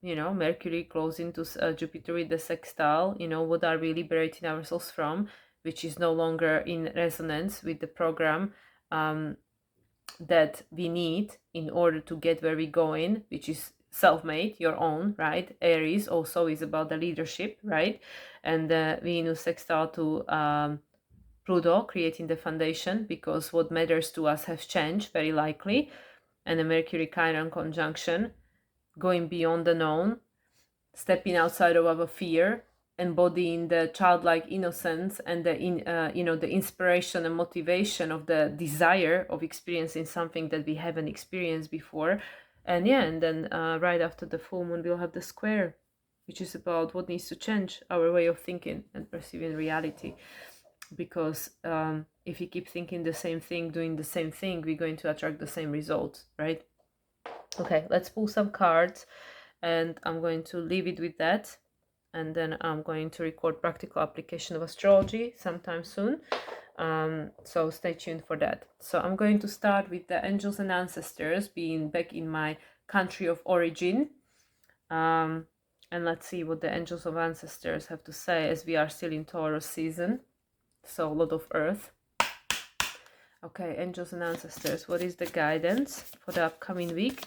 Mercury closing to Jupiter with the sextile, what are we liberating ourselves from, which is no longer in resonance with the program that we need in order to get where we're going, which is self-made, your own, right? Aries also is about the leadership, right? And Venus sextile to Pluto, creating the foundation, because what matters to us has changed, very likely. And the Mercury Chiron conjunction, going beyond the known, stepping outside of our fear, embodying the childlike innocence and the inspiration and motivation of the desire of experiencing something that we haven't experienced before. And yeah, and then right after the full moon we'll have the square, which is about what needs to change, our way of thinking and perceiving reality. Because if you keep thinking the same thing, doing the same thing, we're going to attract the same results, right? Okay, let's pull some cards, and I'm going to leave it with that, and then I'm going to record practical application of astrology sometime soon, so stay tuned for that. So I'm going to start with the angels and ancestors, being back in my country of origin, and let's see what the angels of ancestors have to say, as we are still in Taurus season, so a lot of earth. Okay, angels and ancestors, what is the guidance for the upcoming week,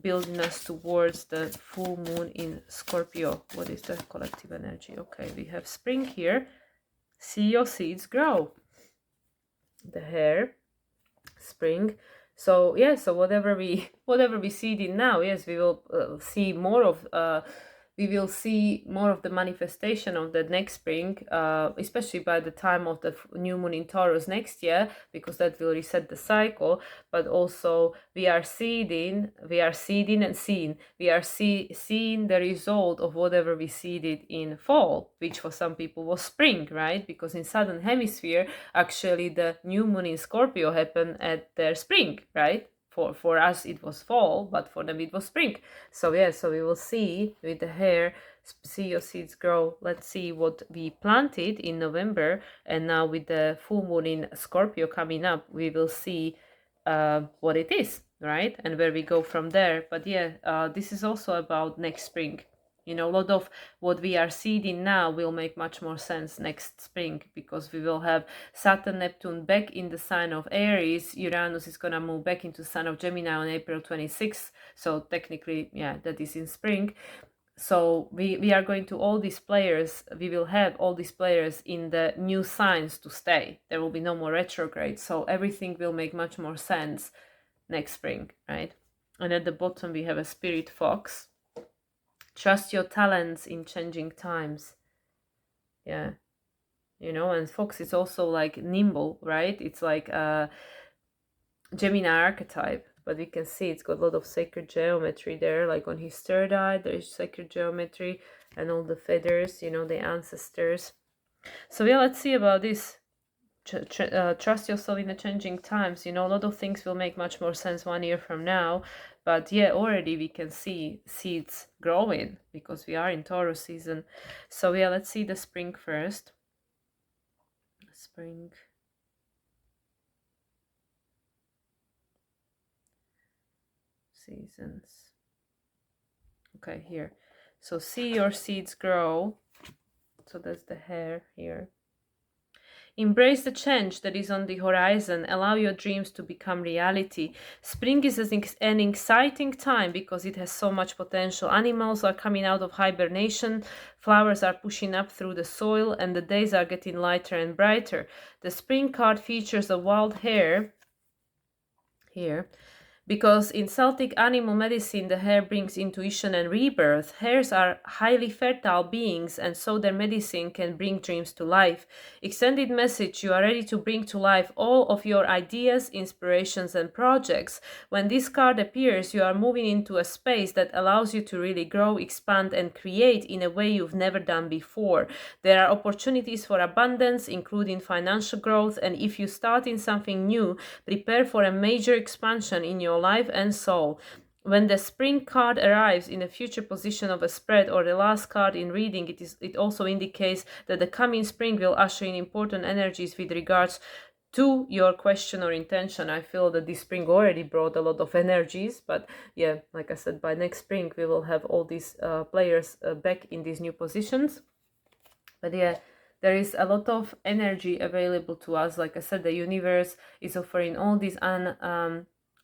building us towards the full moon in Scorpio? What is the collective energy? Okay, we have spring here. See your seeds grow. The hair, spring. So yeah, so whatever we seed in now, yes, we will see more of the manifestation of the next spring, especially by the time of the new moon in Taurus next year, because that will reset the cycle. But also we are seeding and seeing. We are seeing the result of whatever we seeded in fall, which for some people was spring, right? Because in southern hemisphere, actually the new moon in Scorpio happened at their spring, right? For us it was fall, but for them it was spring. So yeah, so we will see with the hair, see your seeds grow. Let's see what we planted in November, and now with the full moon in Scorpio coming up, we will see what it is, right? And where we go from there. But yeah, this is also about next spring. You know, a lot of what we are seeing now will make much more sense next spring, because we will have Saturn, Neptune back in the sign of Aries. Uranus is going to move back into the sign of Gemini on April 26th. So technically, yeah, that is in spring. So we are going to all these players, we will have all these players in the new signs to stay. There will be no more retrograde. So everything will make much more sense next spring, right? And at the bottom we have a spirit fox. Trust your talents in changing times. Yeah. You know, and fox is also like nimble, right? It's like a Gemini archetype, but we can see it's got a lot of sacred geometry there. Like on his third eye, there is sacred geometry and all the feathers, you know, the ancestors. So yeah, let's see about this. Trust yourself in the changing times. You know, a lot of things will make much more sense 1 year from now. But yeah, already we can see seeds growing because we are in Taurus season. So yeah, let's see the spring first. Spring. Seasons. Okay, here. So see your seeds grow. So that's the hair here. Embrace the change that is on the horizon. Allow your dreams to become reality. Spring is an exciting time because it has so much potential. Animals are coming out of hibernation, flowers are pushing up through the soil, and the days are getting lighter and brighter. The spring card features a wild hare here. Because in Celtic animal medicine, the hare brings intuition and rebirth. Hares are highly fertile beings, and so their medicine can bring dreams to life. Extended message: you are ready to bring to life all of your ideas, inspirations, and projects. When this card appears, you are moving into a space that allows you to really grow, expand, and create in a way you've never done before. There are opportunities for abundance, including financial growth, and if you start in something new, prepare for a major expansion in your life and soul. When the spring card arrives in a future position of a spread or the last card in reading, it also indicates that the coming spring will usher in important energies with regards to your question or intention. I feel that this spring already brought a lot of energies, but yeah, like I said, by next spring we will have all these players back in these new positions. But yeah, there is a lot of energy available to us. Like I said, the universe is offering all these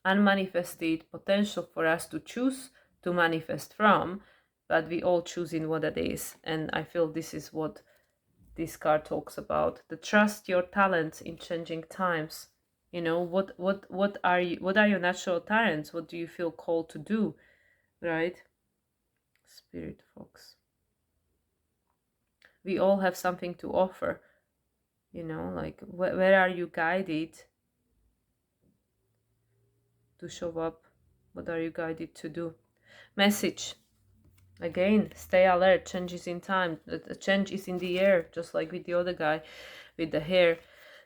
unmanifested potential for us to choose to manifest from, but we all choose in what it is. And I feel this is what this card talks about: the trust your talents in changing times. You know, what are your natural talents? What do you feel called to do, right? Spirit fox. We all have something to offer. You know, like where are you guided to show up? What are you guided to do? Message: again, stay alert. Changes in time. The change is in the air, just like with the other guy with the hair.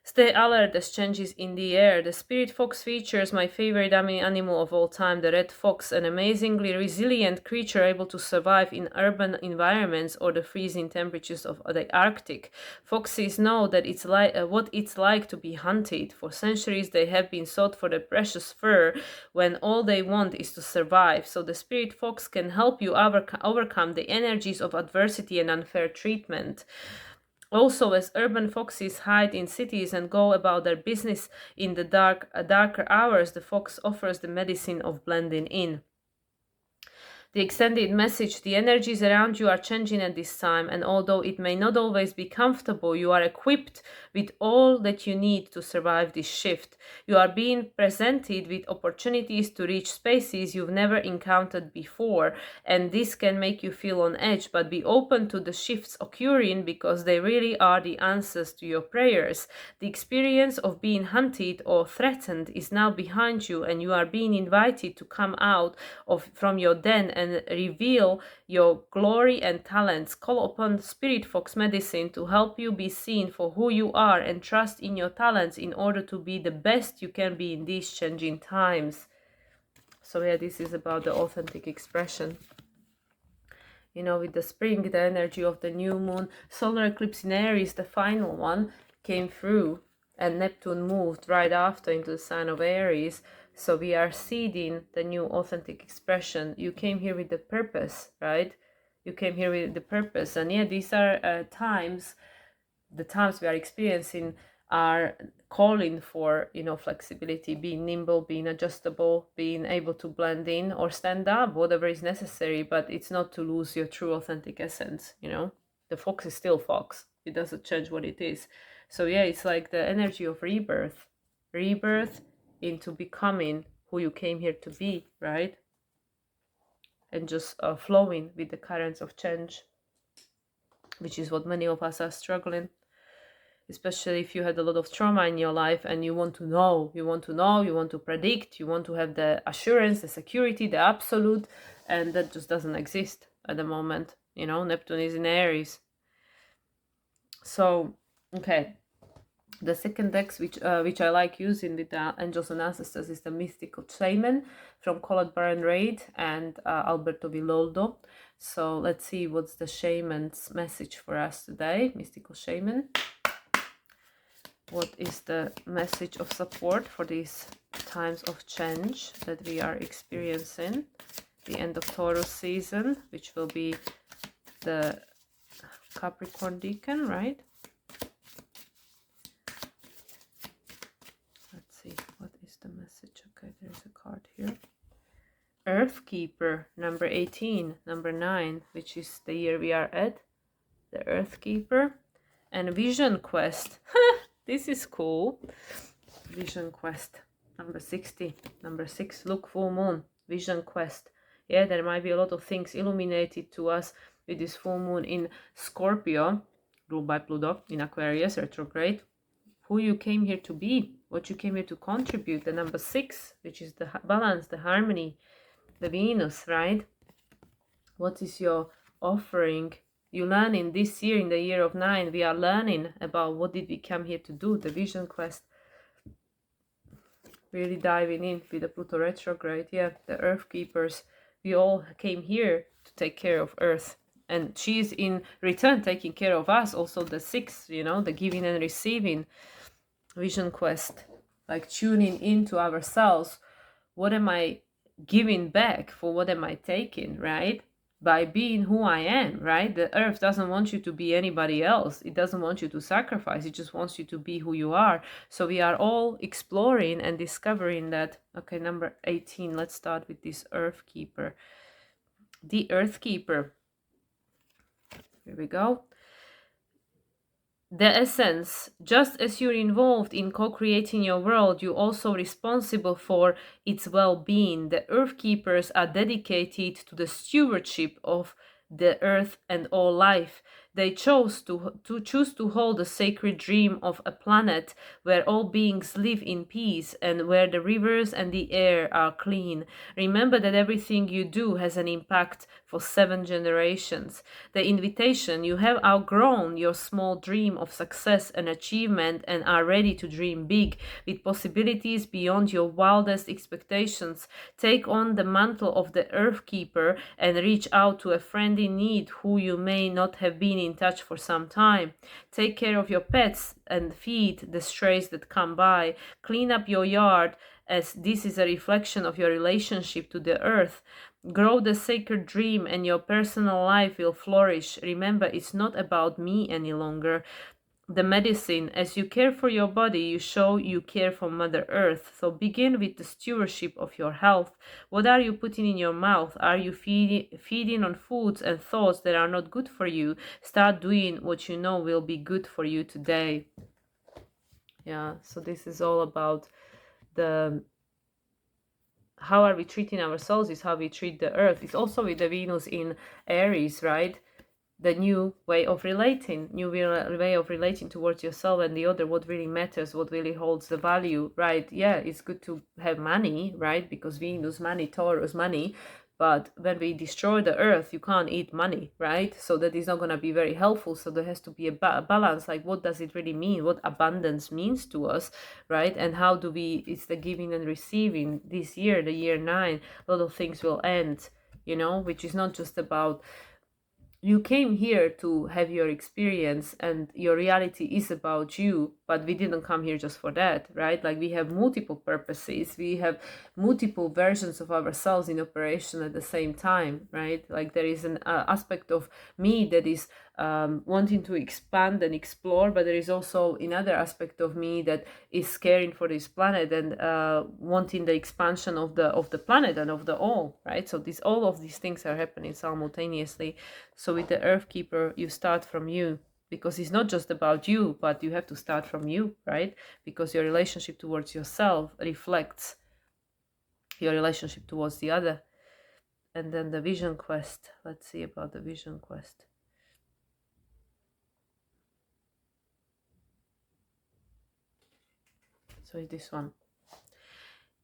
Stay alert as changes in the air. The spirit fox features my favorite animal of all time, the red fox, an amazingly resilient creature able to survive in urban environments or the freezing temperatures of the Arctic. Foxes know that it's what it's like to be hunted. For centuries, they have been sought for their precious fur when all they want is to survive. So the spirit fox can help you overcome the energies of adversity and unfair treatment. Also, as urban foxes hide in cities and go about their business in the darker hours, the fox offers the medicine of blending in. The extended message: the energies around you are changing at this time, and although it may not always be comfortable, you are equipped with all that you need to survive this shift. You are being presented with opportunities to reach spaces you've never encountered before, and this can make you feel on edge, but be open to the shifts occurring because they really are the answers to your prayers. The experience of being hunted or threatened is now behind you, and you are being invited to come out from your den and reveal your glory and talents. Call upon Spirit Fox Medicine to help you be seen for who you are and trust in your talents in order to be the best you can be in these changing times. So yeah, this is about the authentic expression. You know, with the spring, the energy of the new moon, solar eclipse in Aries, the final one, came through. and Neptune moved right after into the sign of Aries. So we are seeding the new authentic expression. You came here with the purpose, right? You came here with the purpose. And yeah, these are the times we are experiencing are calling for, flexibility, being nimble, being adjustable, being able to blend in or stand up, whatever is necessary. But it's not to lose your true authentic essence. The fox is still fox. It doesn't change what it is. So yeah, it's like the energy of rebirth into becoming who you came here to be, right? And just flowing with the currents of change, which is what many of us are struggling, especially if you had a lot of trauma in your life and you want to know, you want to predict, you want to have the assurance, the security, the absolute, and that just doesn't exist at the moment. Neptune is in Aries. So, okay. The second deck, which I like using with the angels and ancestors, is the Mystical Shaman from Colette Baron Reid and Alberto Villoldo. So let's see what's the shaman's message for us today. Mystical Shaman. What is the message of support for these times of change that we are experiencing? The end of Taurus season, which will be the Capricorn Decan, right? What is the message? Okay, there's a card here. Earth Keeper, number 18, number 9, which is the year we are at. The Earth Keeper. And Vision Quest. This is cool. Vision Quest, number 60, number 6. Look, full moon. Vision Quest. Yeah, there might be a lot of things illuminated to us with this full moon in Scorpio, ruled by Pluto, in Aquarius, retrograde. Who you came here to be, what you came here to contribute, the number 6, which is the balance, the harmony, the Venus, right? What is your offering? You learn in this year, in the year of 9, we are learning about what did we come here to do, the Vision Quest. Really diving in with the Pluto retrograde, yeah, the Earth Keepers. We all came here to take care of Earth. And she's in return taking care of us, also the 6, the giving and receiving. Vision Quest, like tuning into ourselves. What am I giving back for what am I taking, right? By being who I am, right? The earth doesn't want you to be anybody else. It doesn't want you to sacrifice. It just wants you to be who you are. So we are all exploring and discovering that. Okay, number 18. Let's start with this Earth Keeper. The Earth Keeper. Here we go. The essence, just as you're involved in co-creating your world, you're also responsible for its well-being. The Earth Keepers are dedicated to the stewardship of the earth and all life. They chose to hold the sacred dream of a planet where all beings live in peace and where the rivers and the air are clean. Remember that everything you do has an impact for 7 generations. The invitation: you have outgrown your small dream of success and achievement and are ready to dream big with possibilities beyond your wildest expectations. Take on the mantle of the Earth Keeper and reach out to a friend in need who you may not have been in touch for some time. Take care of your pets and feed the strays that come by. Clean up your yard, as this is a reflection of your relationship to the earth. Grow the sacred dream and your personal life will flourish. Remember, it's not about me any longer. The medicine: as you care for your body, you show you care for Mother Earth. So begin with the stewardship of your health. What are you putting in your mouth? Are you feeding on foods and thoughts that are not good for you? Start doing what you know will be good for you today. Yeah, so this is all about the how are we treating ourselves is how we treat the earth. It's also with the Venus in Aries, right? The new way of relating, way of relating towards yourself and the other, what really matters, what really holds the value, right? Yeah, it's good to have money, right? Because Venus, money, Taurus, money. But when we destroy the earth, you can't eat money, right? So that is not going to be very helpful. So there has to be a balance. Like, what does it really mean? What abundance means to us, right? And how do we, it's the giving and receiving. This year, the year 9, a lot of things will end, which is not just about you came here to have your experience, and your reality is about you, but we didn't come here just for that, right? Like, we have multiple purposes, we have multiple versions of ourselves in operation at the same time, right? Like, there is an aspect of me that is wanting to expand and explore, but there is also another aspect of me that is caring for this planet and wanting the expansion of the planet and of the all, right? So this, all of these things are happening simultaneously. So with the Earth Keeper, you start from you, because it's not just about you, but you have to start from you, right? Because your relationship towards yourself reflects your relationship towards the other. And then the Vision Quest. Let's see about the Vision Quest. So it's this one.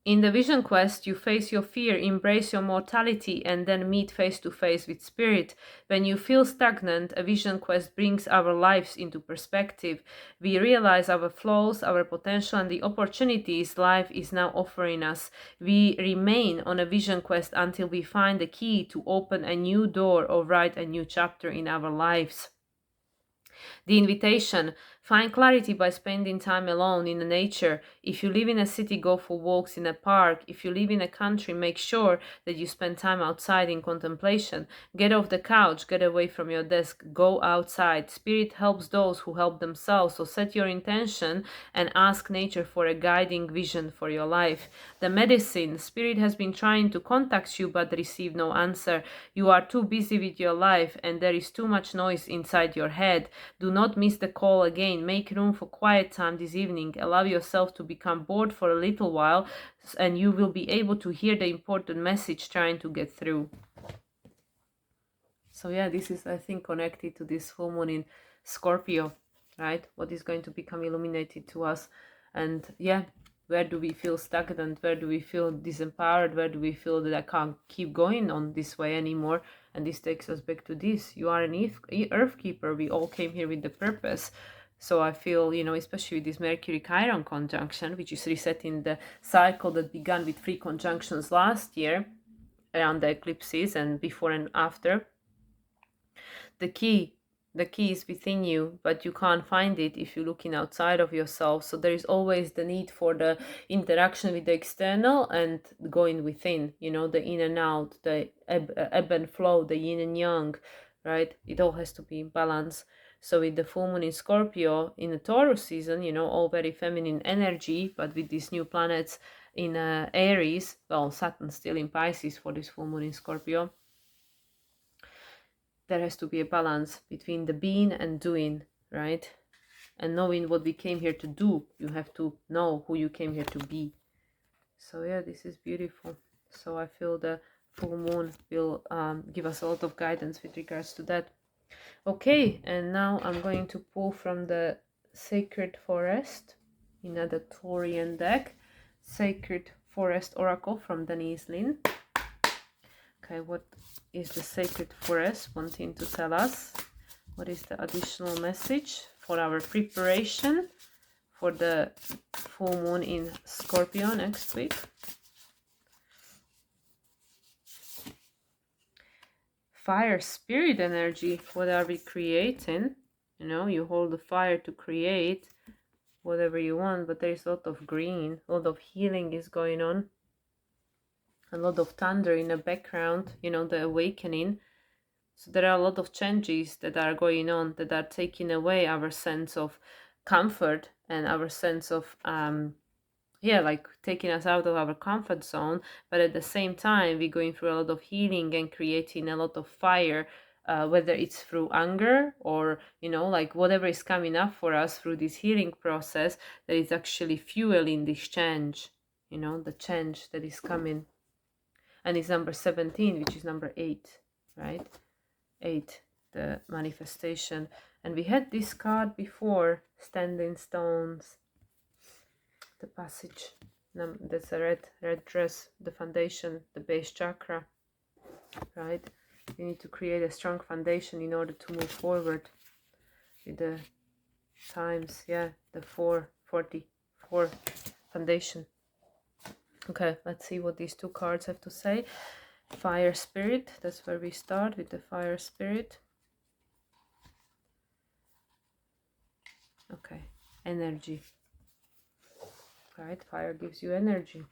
In the Vision Quest, you face your fear, embrace your mortality, and then meet face to face with spirit. When you feel stagnant, a Vision Quest brings our lives into perspective. We realize our flaws, our potential, and the opportunities life is now offering us. We remain on a Vision Quest until we find the key to open a new door or write a new chapter in our lives. The invitation: find clarity by spending time alone in the nature. If you live in a city, go for walks in a park. If you live in a country, make sure that you spend time outside in contemplation. Get off the couch, get away from your desk, go outside. Spirit helps those who help themselves, so set your intention and ask nature for a guiding vision for your life. The medicine: Spirit has been trying to contact you but received no answer. You are too busy with your life and there is too much noise inside your head. Do not miss the call again. Make room for quiet time this evening. Allow yourself to become bored for a little while, and you will be able to hear the important message trying to get through. So yeah, this is, I think, connected to this full moon in Scorpio, right? What is going to become illuminated to us. And yeah, where do we feel stagnant? Where do we feel disempowered? Where do we feel that I can't keep going on this way anymore? And this takes us back to this. You are an earth keeper. We all came here with the purpose. So I feel, especially with this Mercury Chiron conjunction, which is resetting the cycle that began with 3 conjunctions last year around the eclipses and before and after. The key is within you, but you can't find it if you're looking outside of yourself. So there is always the need for the interaction with the external and going within, the in and out, the ebb and flow, the yin and yang, right? It all has to be in balance. So with the full moon in Scorpio in the Taurus season, all very feminine energy, but with these new planets in Aries, well, Saturn still in Pisces for this full moon in Scorpio, there has to be a balance between the being and doing, right? And knowing what we came here to do, you have to know who you came here to be. So yeah, this is beautiful. So I feel the full moon will give us a lot of guidance with regards to that. Okay, and now I'm going to pull from the Sacred Forest, another Taurian deck, Sacred Forest Oracle from Denise Lin. Okay, what is the Sacred Forest wanting to tell us? What is the additional message for our preparation for the full moon in Scorpio next week? Fire spirit energy. What are we creating? You hold the fire to create whatever you want, but there's a lot of green, a lot of healing is going on. A lot of thunder in the background, the awakening. So there are a lot of changes that are going on that are taking away our sense of comfort and our sense of, like taking us out of our comfort zone. But at the same time, we're going through a lot of healing and creating a lot of fire, whether it's through anger or, like whatever is coming up for us through this healing process that is actually fueling this change, the change that is coming. And it's number 17, which is number 8, right? 8, the manifestation. And we had this card before, Standing Stones, the passage. That's a red dress, the foundation, the base chakra, right? You need to create a strong foundation in order to move forward with the times, the 444 foundation. Okay, let's see what these 2 cards have to say. Fire spirit, that's where we start with the fire spirit. Okay, energy. Right, fire gives you energy.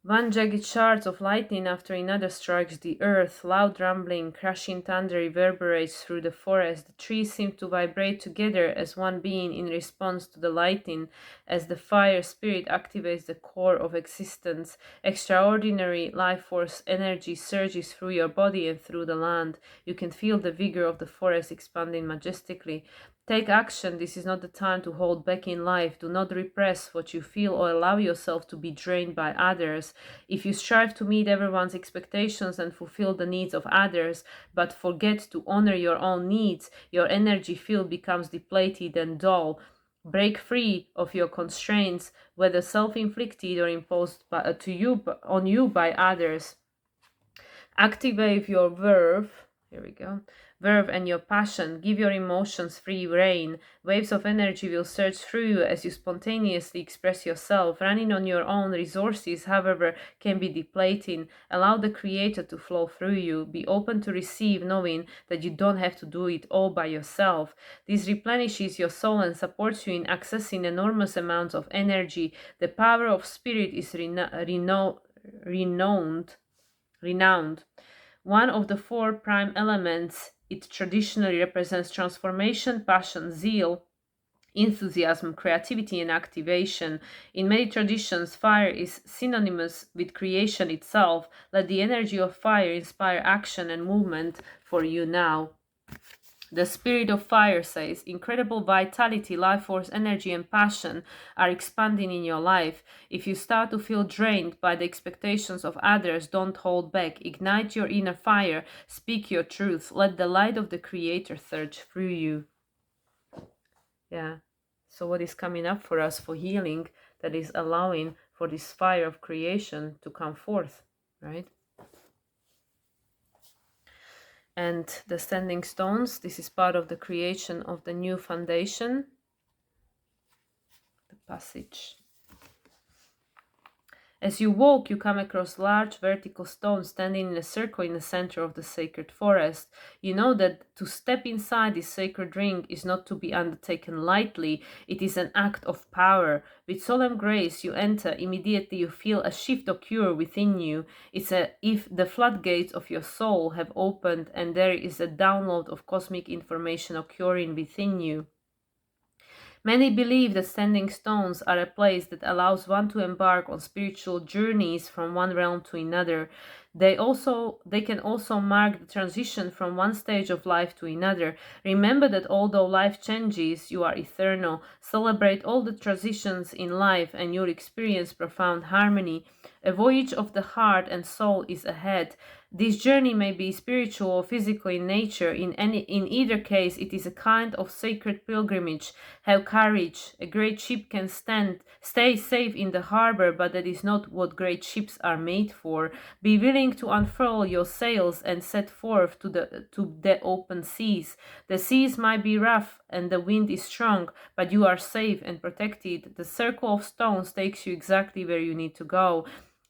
One jagged shard of lightning after another strikes the earth. Loud rumbling, crashing thunder reverberates through the forest. The trees seem to vibrate together as one being in response to the lightning, as the fire spirit activates the core of existence. Extraordinary life force energy surges through your body and through the land. You can feel the vigor of the forest expanding majestically. Take action. This is not the time to hold back in life. Do not repress what you feel or allow yourself to be drained by others. If you strive to meet everyone's expectations and fulfill the needs of others, but forget to honor your own needs, your energy field becomes depleted and dull. Break free of your constraints, whether self-inflicted or imposed on you by others. Activate your verve. Here we go. Verve and your passion. Give your emotions free rein. Waves of energy will surge through you as you spontaneously express yourself. Running on your own resources, however, can be depleting. Allow the Creator to flow through you. Be open to receive, knowing that you don't have to do it all by yourself. This replenishes your soul and supports you in accessing enormous amounts of energy. The power of spirit is renowned. One of the four prime elements, it traditionally represents transformation, passion, zeal, enthusiasm, creativity, and activation. In many traditions, fire is synonymous with creation itself. Let the energy of fire inspire action and movement for you now. The spirit of fire says, incredible vitality, life force, energy, and passion are expanding in your life. If you start to feel drained by the expectations of others, don't hold back. Ignite your inner fire. Speak your truth. Let the light of the Creator surge through you. Yeah. So what is coming up for us for healing that is allowing for this fire of creation to come forth, right? And the standing stones, this is part of the creation of the new foundation, the passage. As you walk, you come across large vertical stones standing in a circle in the center of the sacred forest. You know that to step inside this sacred ring is not to be undertaken lightly. It is an act of power. With solemn grace you enter. Immediately you feel a shift occur within you. It's as if the floodgates of your soul have opened and there is a download of cosmic information occurring within you. Many believe that standing stones are a place that allows one to embark on spiritual journeys from one realm to another. They can also mark the transition from one stage of life to another. Remember that although life changes, you are eternal. Celebrate all the transitions in life and you'll experience profound harmony. A voyage of the heart and soul is ahead. This journey may be spiritual or physical in nature. In either case, it is a kind of sacred pilgrimage. Have courage. A great ship can stay safe in the harbor, but that is not what great ships are made for. Be willing to unfurl your sails and set forth to the open seas. The seas might be rough and the wind is strong, but you are safe and protected. The circle of stones takes you exactly where you need to go.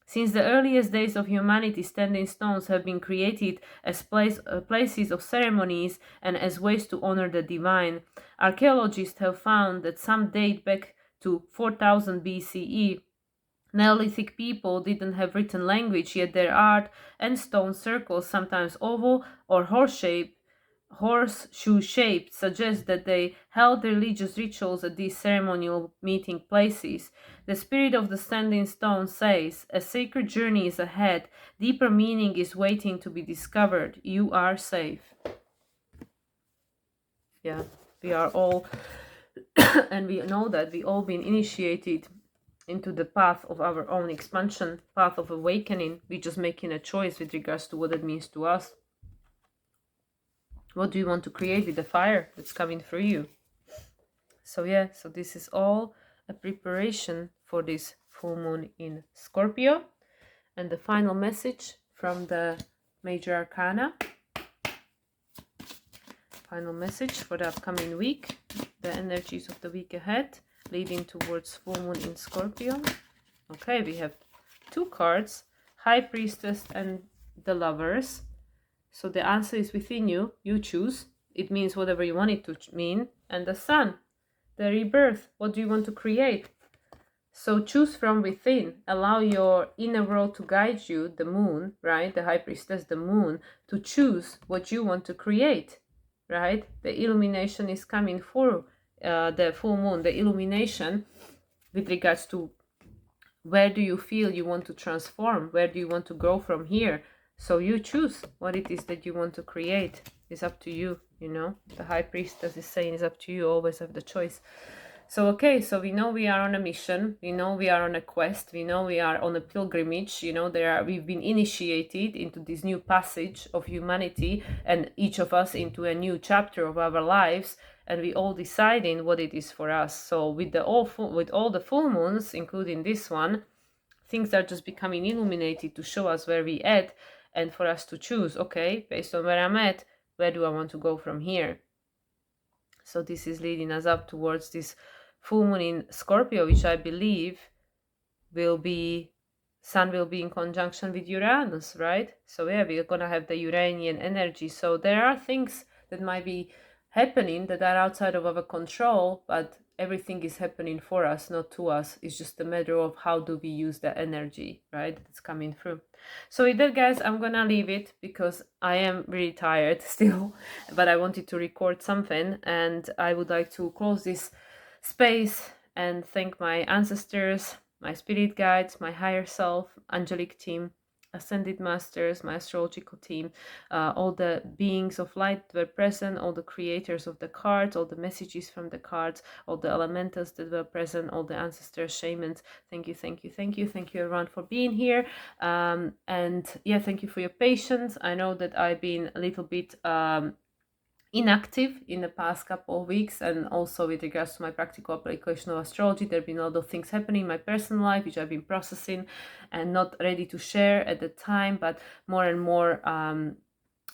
Since the earliest days of humanity, standing stones have been created as places of ceremonies and as ways to honor the divine. Archaeologists have found that some date back to 4000 BCE. Neolithic people didn't have written language, yet their art and stone circles, sometimes oval or horseshoe-shaped, suggest that they held religious rituals at these ceremonial meeting places. The spirit of the standing stone says, a sacred journey is ahead, deeper meaning is waiting to be discovered. You are safe. Yeah, we are all, and we know that we all been initiated into the path of our own expansion, path of awakening. We're just making a choice with regards to what it means to us. What do you want to create with the fire that's coming through you? So yeah, so this is all a preparation for this full moon in Scorpio. And the final message from the major arcana. Final message for the upcoming week. The energies of the week ahead, leading towards full moon in Scorpio. Okay, we have two cards, High Priestess and the Lovers. So the answer is within you. You choose. It means whatever you want it to mean. And the Sun. the rebirth. What do you want to create? So choose from within. Allow your inner world to guide you, the moon, right? The high priestess, the moon, to choose what you want to create, right? The illumination is coming for the full moon, the illumination with regards to where do you feel you want to transform, where do you want to go from here. So you choose what it is that you want to create. It's up to you, you know. The high priestess is saying it's up to you, always have the choice. So, okay, so we know we are on a mission, we know we are on a quest, we know we are on a pilgrimage, you know, we've been initiated into this new passage of humanity and each of us into a new chapter of our lives, and we all deciding what it is for us. So with all the full moons, including this one, things are just becoming illuminated to show us where we at and for us to choose, okay, based on where I'm at, where do I want to go from here? So this is leading us up towards this full moon in Scorpio, which I believe Sun will be in conjunction with Uranus, right? So yeah, we're gonna have the Uranian energy. So there are things that might be happening that are outside of our control, but everything is happening for us, not to us. It's just a matter of how do we use the energy, right? That's coming through. So with that, guys, I'm gonna leave it because I am really tired still, but I wanted to record something, and I would like to close this space and thank my ancestors, my spirit guides, my higher self, angelic team, ascended masters, my astrological team, all the beings of light were present, all the creators of the cards, all the messages from the cards, all the elementals that were present, all the ancestors, shamans. Thank you, thank you, thank you, thank you everyone for being here. And yeah, thank you for your patience. I know that I've been a little bit inactive in the past couple of weeks, and also with regards to my practical application of astrology, there have been a lot of things happening in my personal life which I've been processing and not ready to share at the time, but more and more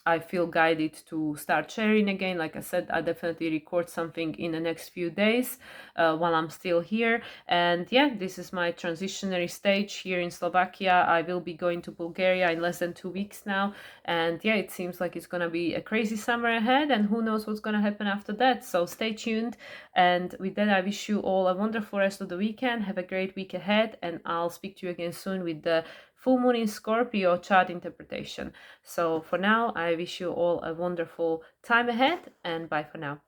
I feel guided to start sharing again. Like I said, I definitely record something in the next few days while I'm still here. And yeah, this is my transitionary stage here in Slovakia. I will be going to Bulgaria in less than 2 weeks now. And yeah, it seems like it's going to be a crazy summer ahead, and who knows what's going to happen after that. So stay tuned. And with that, I wish you all a wonderful rest of the weekend. Have a great week ahead, and I'll speak to you again soon with the full moon in Scorpio chart interpretation. So for now, I wish you all a wonderful time ahead, and bye for now.